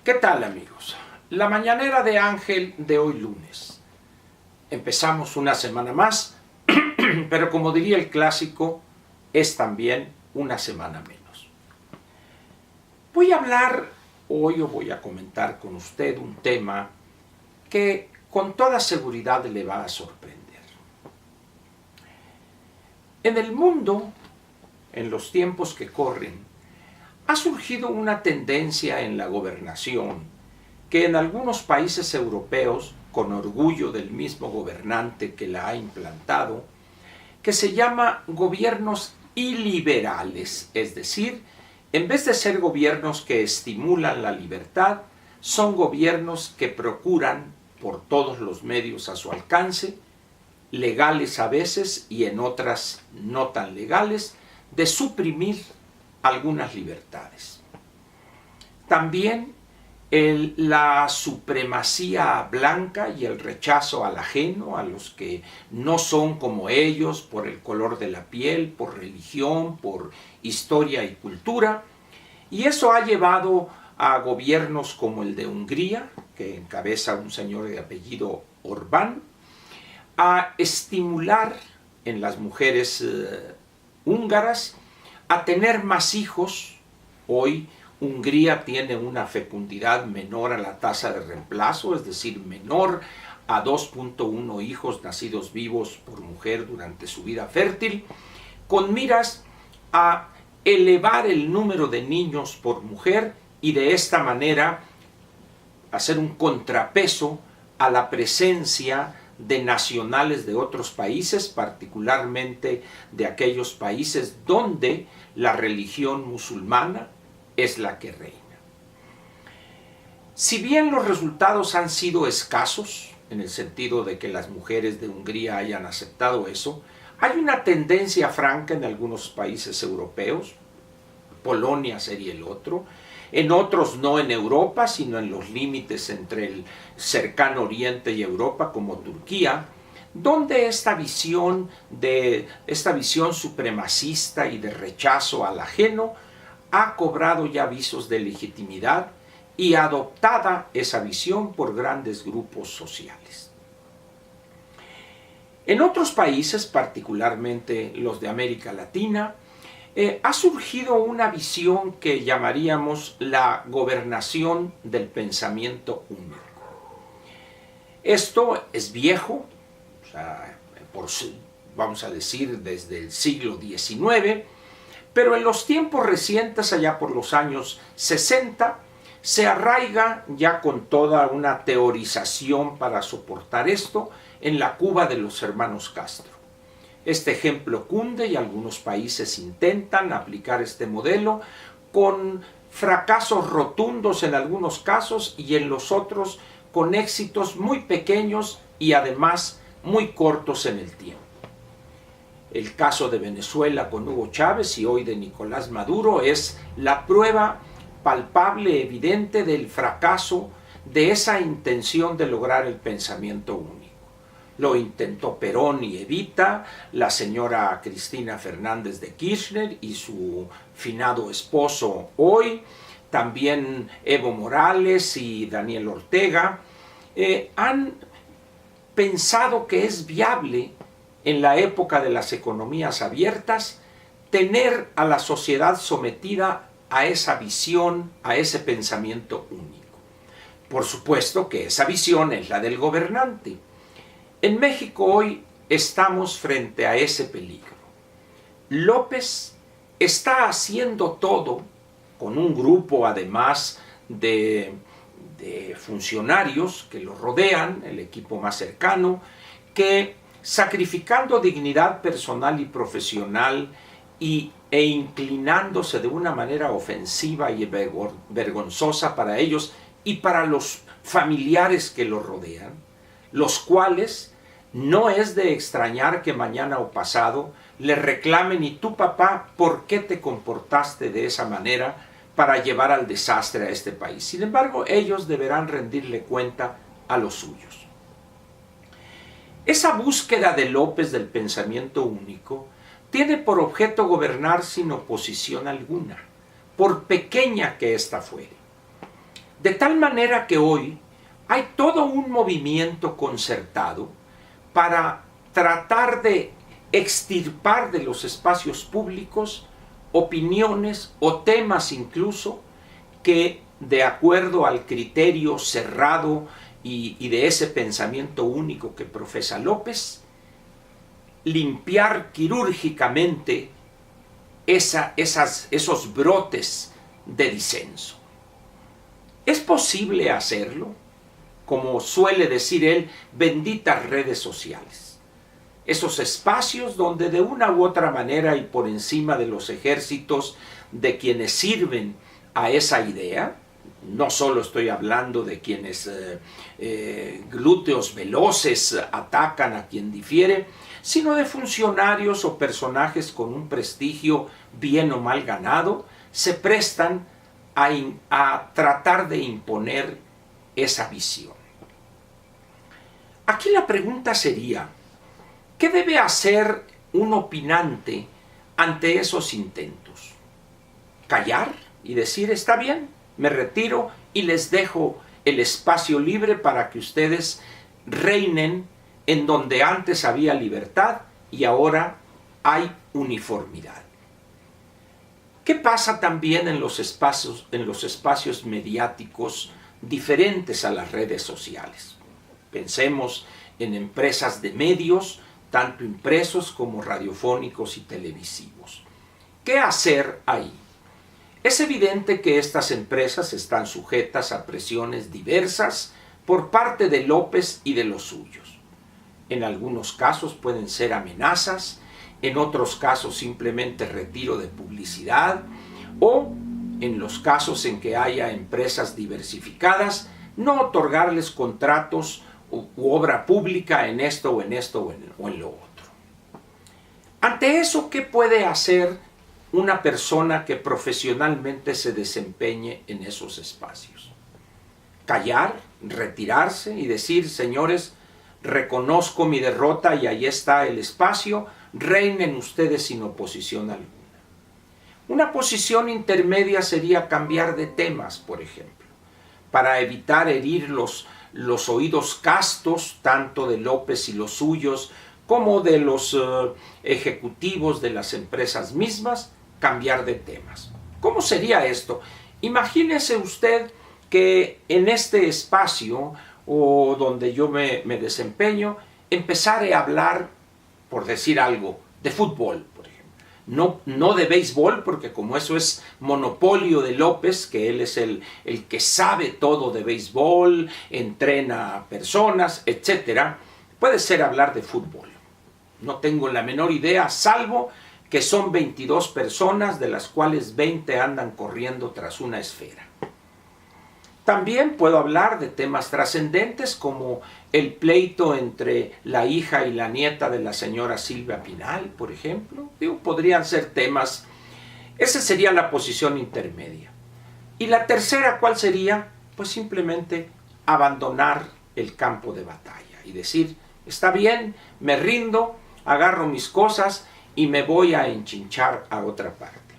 ¿Qué tal, amigos? La mañanera de Ángel de hoy lunes. Empezamos una semana más, pero como diría el clásico, es también una semana menos. Voy a hablar hoy o voy a comentar con usted un tema que con toda seguridad le va a sorprender. En el mundo, en los tiempos que corren, ha surgido una tendencia en la gobernación que en algunos países europeos, con orgullo del mismo gobernante que la ha implantado, que se llama gobiernos iliberales, es decir, en vez de ser gobiernos que estimulan la libertad, son gobiernos que procuran, por todos los medios a su alcance, legales a veces y en otras no tan legales, de suprimir algunas libertades. También la supremacía blanca y el rechazo al ajeno, a los que no son como ellos por el color de la piel, por religión, por historia y cultura. Y eso ha llevado a gobiernos como el de Hungría, que encabeza un señor de apellido Orbán, a estimular en las mujeres húngaras a tener más hijos. Hoy Hungría tiene una fecundidad menor a la tasa de reemplazo, es decir, menor a 2.1 hijos nacidos vivos por mujer durante su vida fértil, con miras a elevar el número de niños por mujer y de esta manera hacer un contrapeso a la presencia de nacionales de otros países, particularmente de aquellos países donde la religión musulmana es la que reina. Si bien los resultados han sido escasos, en el sentido de que las mujeres de Hungría hayan aceptado eso, hay una tendencia franca en algunos países europeos, Polonia sería el otro, en otros no en Europa, sino en los límites entre el cercano Oriente y Europa, como Turquía, donde esta visión supremacista y de rechazo al ajeno ha cobrado ya visos de legitimidad y adoptada esa visión por grandes grupos sociales. En otros países, particularmente los de América Latina, ha surgido una visión que llamaríamos la gobernación del pensamiento único. Esto es viejo, o sea, vamos a decir desde el siglo XIX, pero en los tiempos recientes, allá por los años 60, se arraiga ya con toda una teorización para soportar esto en la Cuba de los hermanos Castro. Este ejemplo cunde y algunos países intentan aplicar este modelo con fracasos rotundos en algunos casos y en los otros con éxitos muy pequeños y además muy cortos en el tiempo. El caso de Venezuela con Hugo Chávez y hoy de Nicolás Maduro es la prueba palpable, evidente del fracaso de esa intención de lograr el pensamiento único. Lo intentó Perón y Evita, la señora Cristina Fernández de Kirchner y su finado esposo hoy, también Evo Morales y Daniel Ortega, han pensado que es viable en la época de las economías abiertas tener a la sociedad sometida a esa visión, a ese pensamiento único. Por supuesto que esa visión es la del gobernante. En México hoy estamos frente a ese peligro. López está haciendo todo, con un grupo además de funcionarios que lo rodean, el equipo más cercano, que sacrificando dignidad personal y profesional e inclinándose de una manera ofensiva y vergonzosa para ellos y para los familiares que lo rodean, los cuales no es de extrañar que mañana o pasado le reclamen: ¿y tú, papá, por qué te comportaste de esa manera para llevar al desastre a este país? Sin embargo, ellos deberán rendirle cuenta a los suyos. Esa búsqueda de López del pensamiento único tiene por objeto gobernar sin oposición alguna, por pequeña que ésta fuere. De tal manera que hoy hay todo un movimiento concertado para tratar de extirpar de los espacios públicos opiniones o temas incluso que, de acuerdo al criterio cerrado y de ese pensamiento único que profesa López, limpiar quirúrgicamente esos brotes de disenso. ¿Es posible hacerlo? Como suele decir él, benditas redes sociales. Esos espacios donde de una u otra manera y por encima de los ejércitos de quienes sirven a esa idea, no solo estoy hablando de quienes glúteos veloces atacan a quien difiere, sino de funcionarios o personajes con un prestigio bien o mal ganado, se prestan a tratar de imponer esa visión. Aquí la pregunta sería, ¿qué debe hacer un opinante ante esos intentos? ¿Callar y decir, está bien, me retiro y les dejo el espacio libre para que ustedes reinen en donde antes había libertad y ahora hay uniformidad? ¿Qué pasa también en los espacios mediáticos diferentes a las redes sociales? Pensemos en empresas de medios, tanto impresos como radiofónicos y televisivos. ¿Qué hacer ahí? Es evidente que estas empresas están sujetas a presiones diversas por parte de López y de los suyos. En algunos casos pueden ser amenazas, en otros casos simplemente retiro de publicidad, o en los casos en que haya empresas diversificadas, no otorgarles contratos u obra pública en esto o en esto o en lo otro. Ante eso, ¿qué puede hacer una persona que profesionalmente se desempeñe en esos espacios? Callar, retirarse y decir, señores, reconozco mi derrota y ahí está el espacio, reinen ustedes sin oposición alguna. Una posición intermedia sería cambiar de temas, por ejemplo, para evitar herir los oídos castos, tanto de López y los suyos, como de los ejecutivos de las empresas mismas, cambiar de temas. ¿Cómo sería esto? Imagínese usted que en este espacio o donde yo me desempeño, empezaré a hablar, por decir algo, de fútbol, por ejemplo. No de béisbol, porque como eso es monopolio de López, que él es el que sabe todo de béisbol, entrena a personas, etc., puede ser hablar de fútbol. No tengo la menor idea, salvo que son 22 personas, de las cuales 20 andan corriendo tras una esfera. También puedo hablar de temas trascendentes como el pleito entre la hija y la nieta de la señora Silvia Pinal, por ejemplo. Podrían ser temas. Esa sería la posición intermedia. Y la tercera, ¿cuál sería? Pues simplemente abandonar el campo de batalla y decir, está bien, me rindo, agarro mis cosas y me voy a enchinchar a otra parte.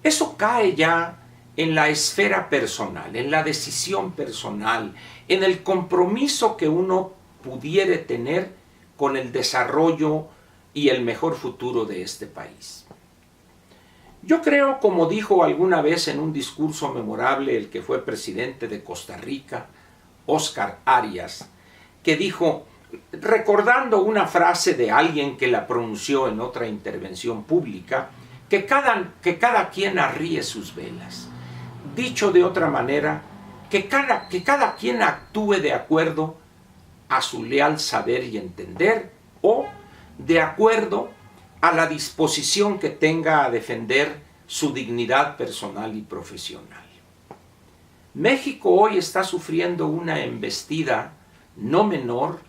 Eso cae ya en la esfera personal, en la decisión personal, en el compromiso que uno pudiere tener con el desarrollo y el mejor futuro de este país. Yo creo, como dijo alguna vez en un discurso memorable el que fue presidente de Costa Rica, Óscar Arias, que dijo, recordando una frase de alguien que la pronunció en otra intervención pública, que cada quien arríe sus velas. Dicho de otra manera, que cada quien actúe de acuerdo a su leal saber y entender o de acuerdo a la disposición que tenga a defender su dignidad personal y profesional. México hoy está sufriendo una embestida no menor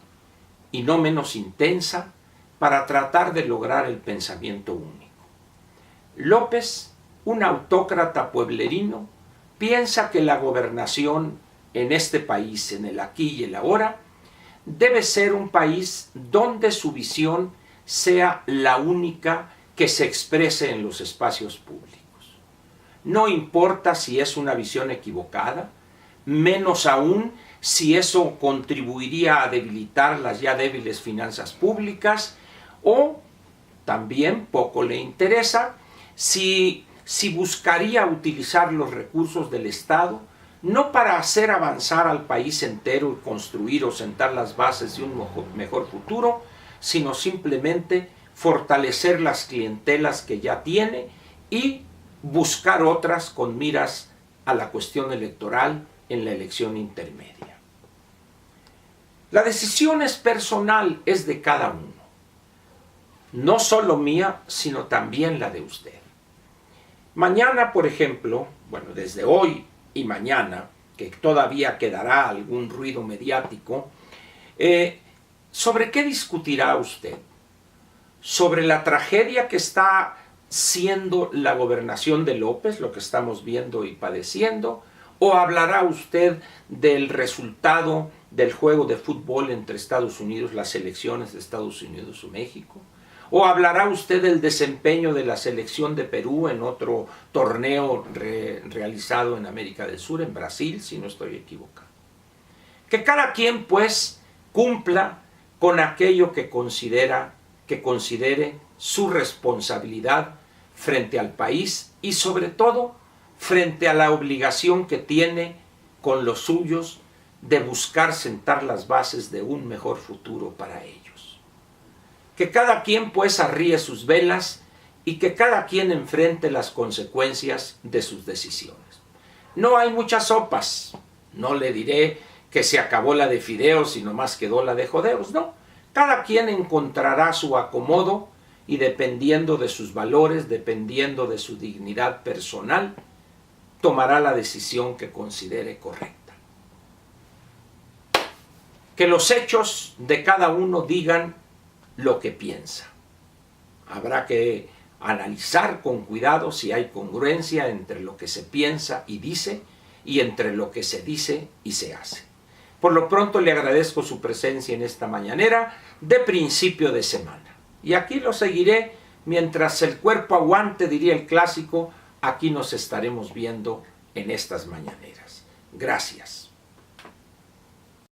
y no menos intensa para tratar de lograr el pensamiento único. López, un autócrata pueblerino, piensa que la gobernación en este país, en el aquí y el ahora, debe ser un país donde su visión sea la única que se exprese en los espacios públicos. No importa si es una visión equivocada, menos aún si eso contribuiría a debilitar las ya débiles finanzas públicas, o también poco le interesa si buscaría utilizar los recursos del Estado no para hacer avanzar al país entero y construir o sentar las bases de un mejor futuro, sino simplemente fortalecer las clientelas que ya tiene y buscar otras con miras a la cuestión electoral en la elección intermedia. La decisión es personal, es de cada uno. No solo mía, sino también la de usted. Mañana, por ejemplo, bueno, desde hoy y mañana, que todavía quedará algún ruido mediático, ¿sobre qué discutirá usted? ¿Sobre la tragedia que está siendo la gobernación de López, lo que estamos viendo y padeciendo? ¿O hablará usted del resultado del juego de fútbol entre Estados Unidos, las elecciones de Estados Unidos y México? ¿O hablará usted del desempeño de la selección de Perú en otro torneo realizado en América del Sur, en Brasil, si no estoy equivocado? Que cada quien, pues, cumpla con aquello que considere su responsabilidad frente al país y, sobre todo, frente a la obligación que tiene con los suyos de buscar sentar las bases de un mejor futuro para ellos. Que cada quien pues arríe sus velas y que cada quien enfrente las consecuencias de sus decisiones. No hay muchas sopas, no le diré que se acabó la de fideos y nomás quedó la de jodeos, no. Cada quien encontrará su acomodo y dependiendo de sus valores, dependiendo de su dignidad personal, tomará la decisión que considere correcta. Que los hechos de cada uno digan lo que piensa. Habrá que analizar con cuidado si hay congruencia entre lo que se piensa y dice y entre lo que se dice y se hace. Por lo pronto le agradezco su presencia en esta mañanera de principio de semana. Y aquí lo seguiré mientras el cuerpo aguante, diría el clásico. Aquí nos estaremos viendo en estas mañaneras. Gracias.